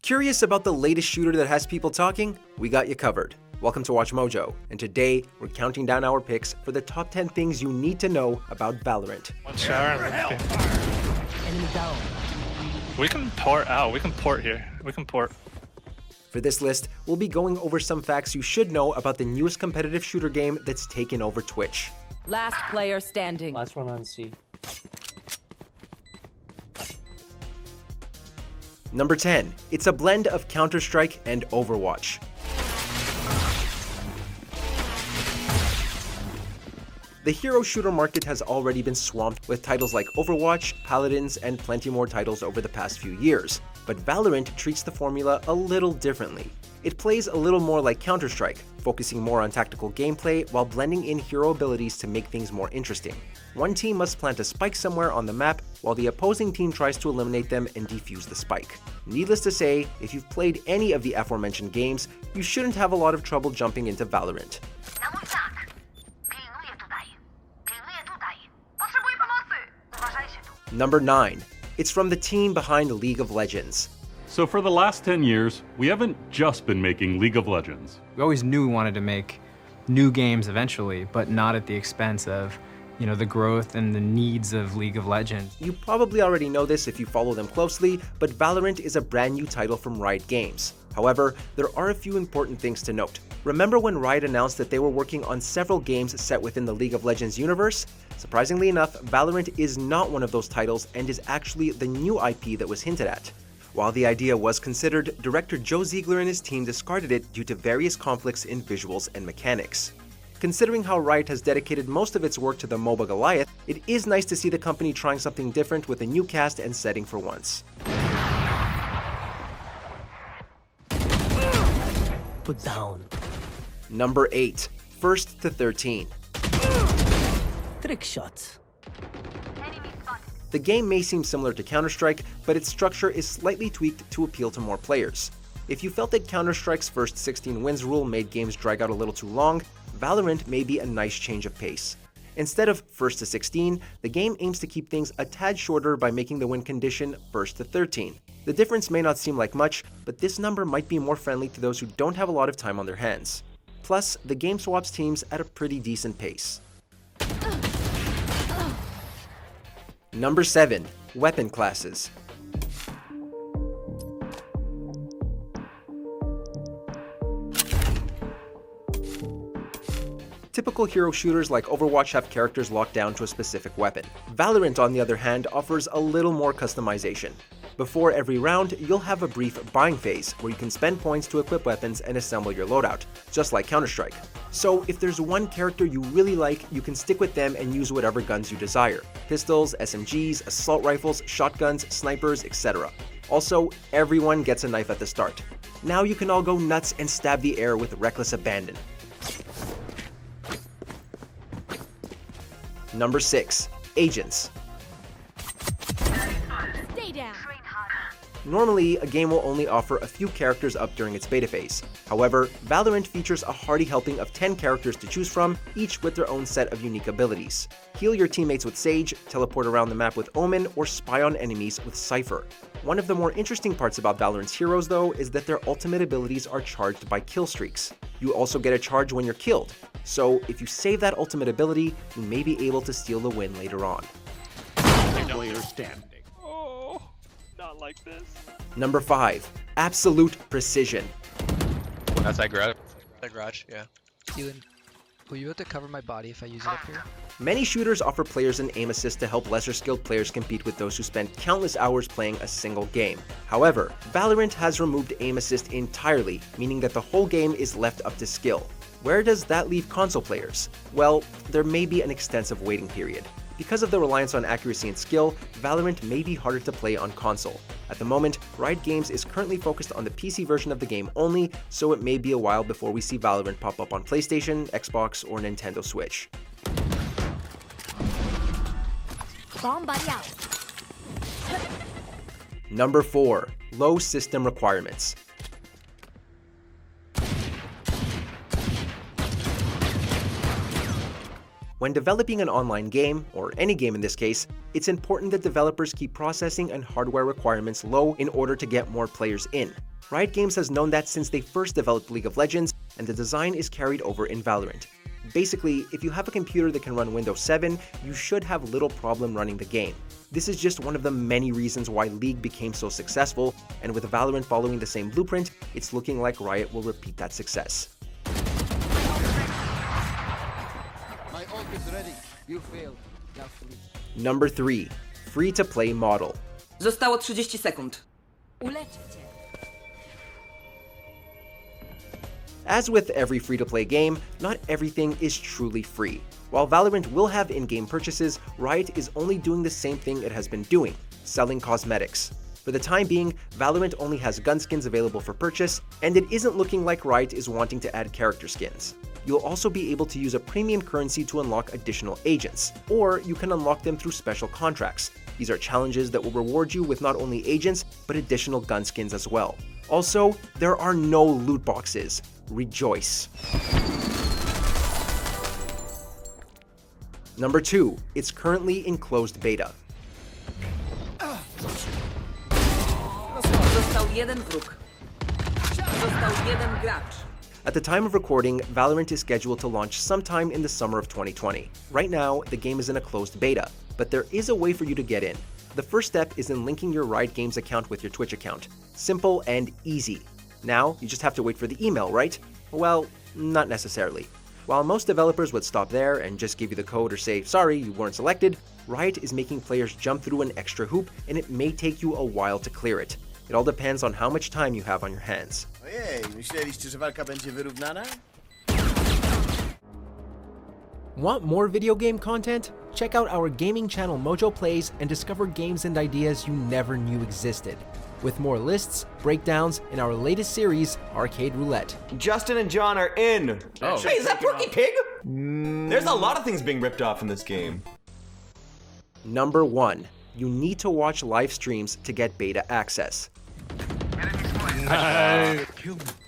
Curious about the latest shooter that has people talking? We got you covered. Welcome to WatchMojo, and today we're counting down our picks for the top 10 things you need to know about Valorant. Enemy down. We can port out. We can port here. We can port. For this list, we'll be going over some facts you should know about the newest competitive shooter game that's taken over Twitch. Last player standing. Last one on C. Number 10. It's a blend of Counter-Strike and Overwatch. The hero shooter market has already been swamped with titles like Overwatch, Paladins, and plenty more titles over the past few years. But Valorant treats the formula a little differently. It plays a little more like Counter-Strike, focusing more on tactical gameplay while blending in hero abilities to make things more interesting. One team must plant a spike somewhere on the map, while the opposing team tries to eliminate them and defuse the spike. Needless to say, if you've played any of the aforementioned games, you shouldn't have a lot of trouble jumping into Valorant. Number 9. It's from the team behind League of Legends. So for the last 10 years, we haven't just been making League of Legends. We always knew we wanted to make new games eventually, but not at the expense of, the growth and the needs of League of Legends. You probably already know this if you follow them closely, but Valorant is a brand new title from Riot Games. However, there are a few important things to note. Remember when Riot announced that they were working on several games set within the League of Legends universe? Surprisingly enough, Valorant is not one of those titles and is actually the new IP that was hinted at. While the idea was considered, director Joe Ziegler and his team discarded it due to various conflicts in visuals and mechanics. Considering how Riot has dedicated most of its work to the MOBA Goliath, it is nice to see the company trying something different with a new cast and setting for once. Put down. Number 8. 1st to 13. Trick shots. The game may seem similar to Counter-Strike, but its structure is slightly tweaked to appeal to more players. If you felt that Counter-Strike's first 16 wins rule made games drag out a little too long, Valorant may be a nice change of pace. Instead of 1st to 16, the game aims to keep things a tad shorter by making the win condition 1st to 13. The difference may not seem like much, but this number might be more friendly to those who don't have a lot of time on their hands. Plus, the game swaps teams at a pretty decent pace. Number 7. Weapon classes. Typical hero shooters like Overwatch have characters locked down to a specific weapon. Valorant, on the other hand, offers a little more customization. Before every round, you'll have a brief buying phase where you can spend points to equip weapons and assemble your loadout, just like Counter-Strike. So if there's one character you really like, you can stick with them and use whatever guns you desire. Pistols, SMGs, assault rifles, shotguns, snipers, etc. Also, everyone gets a knife at the start. Now you can all go nuts and stab the air with reckless abandon. Number 6. Agents. Stay down. Normally, a game will only offer a few characters up during its beta phase. However, Valorant features a hearty helping of 10 characters to choose from, each with their own set of unique abilities. Heal your teammates with Sage, teleport around the map with Omen, or spy on enemies with Cypher. One of the more interesting parts about Valorant's heroes, though, is that their ultimate abilities are charged by kill streaks. You also get a charge when you're killed, so if you save that ultimate ability, you may be able to steal the win later on. Oh, not like this. Number 5. Absolute precision. That's that garage. That garage, yeah. Keelan, will you be able to cover my body if I use it up here? Many shooters offer players an aim assist to help lesser skilled players compete with those who spend countless hours playing a single game. However, Valorant has removed aim assist entirely, meaning that the whole game is left up to skill. Where does that leave console players? Well, there may be an extensive waiting period. Because of the reliance on accuracy and skill, Valorant may be harder to play on console. At the moment, Riot Games is currently focused on the PC version of the game only, so it may be a while before we see Valorant pop up on PlayStation, Xbox, or Nintendo Switch. Bomb buddy out. Number 4. Low system requirements. When developing an online game, or any game in this case, it's important that developers keep processing and hardware requirements low in order to get more players in. Riot Games has known that since they first developed League of Legends, and the design is carried over in Valorant. Basically, if you have a computer that can run Windows 7, you should have little problem running the game. This is just one of the many reasons why League became so successful, and with Valorant following the same blueprint, it's looking like Riot will repeat that success. My ult is ready. You failed. Now sleep. Number 3. Free-to-play model. Zostało 30 sekund. Uleczę cię. As with every free-to-play game, not everything is truly free. While Valorant will have in-game purchases, Riot is only doing the same thing it has been doing, selling cosmetics. For the time being, Valorant only has gun skins available for purchase, and it isn't looking like Riot is wanting to add character skins. You'll also be able to use a premium currency to unlock additional agents, or you can unlock them through special contracts. These are challenges that will reward you with not only agents, but additional gun skins as well. Also, there are no loot boxes. Rejoice. Number 2. It's currently in closed beta. Został jeden wróg. Został jeden gracz. At the time of recording, Valorant is scheduled to launch sometime in the summer of 2020. Right now, the game is in a closed beta, but there is a way for you to get in. The first step is in linking your Riot Games account with your Twitch account. Simple and easy. Now, you just have to wait for the email, right? Well, not necessarily. While most developers would stop there and just give you the code or say, sorry, you weren't selected, Riot is making players jump through an extra hoop, and it may take you a while to clear it. It all depends on how much time you have on your hands. Ojej, myśleliście, że walka będzie wyrównana? Want more video game content? Check out our gaming channel Mojo Plays and discover games and ideas you never knew existed. With more lists, breakdowns, and our latest series, Arcade Roulette. Justin and John are in! Oh. Hey, is that Porky Pig? There's a lot of things being ripped off in this game. Number 1. You need to watch live streams to get beta access.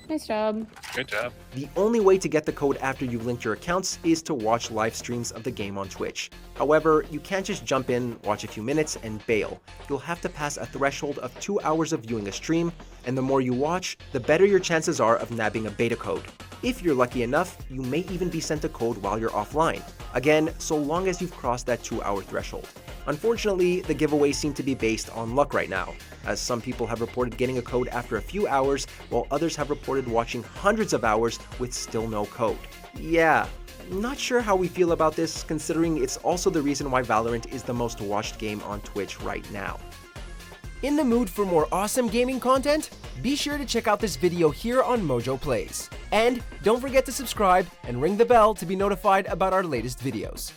Nice job. Good job. The only way to get the code after you've linked your accounts is to watch live streams of the game on Twitch. However, you can't just jump in, watch a few minutes, and bail. You'll have to pass a threshold of 2 hours of viewing a stream, and the more you watch, the better your chances are of nabbing a beta code. If you're lucky enough, you may even be sent a code while you're offline. Again, so long as you've crossed that 2-hour threshold. Unfortunately, the giveaways seem to be based on luck right now, as some people have reported getting a code after a few hours, while others have reported watching hundreds of hours with still no code. Yeah, not sure how we feel about this, considering it's also the reason why Valorant is the most watched game on Twitch right now. In the mood for more awesome gaming content? Be sure to check out this video here on Mojo Plays. And don't forget to subscribe and ring the bell to be notified about our latest videos.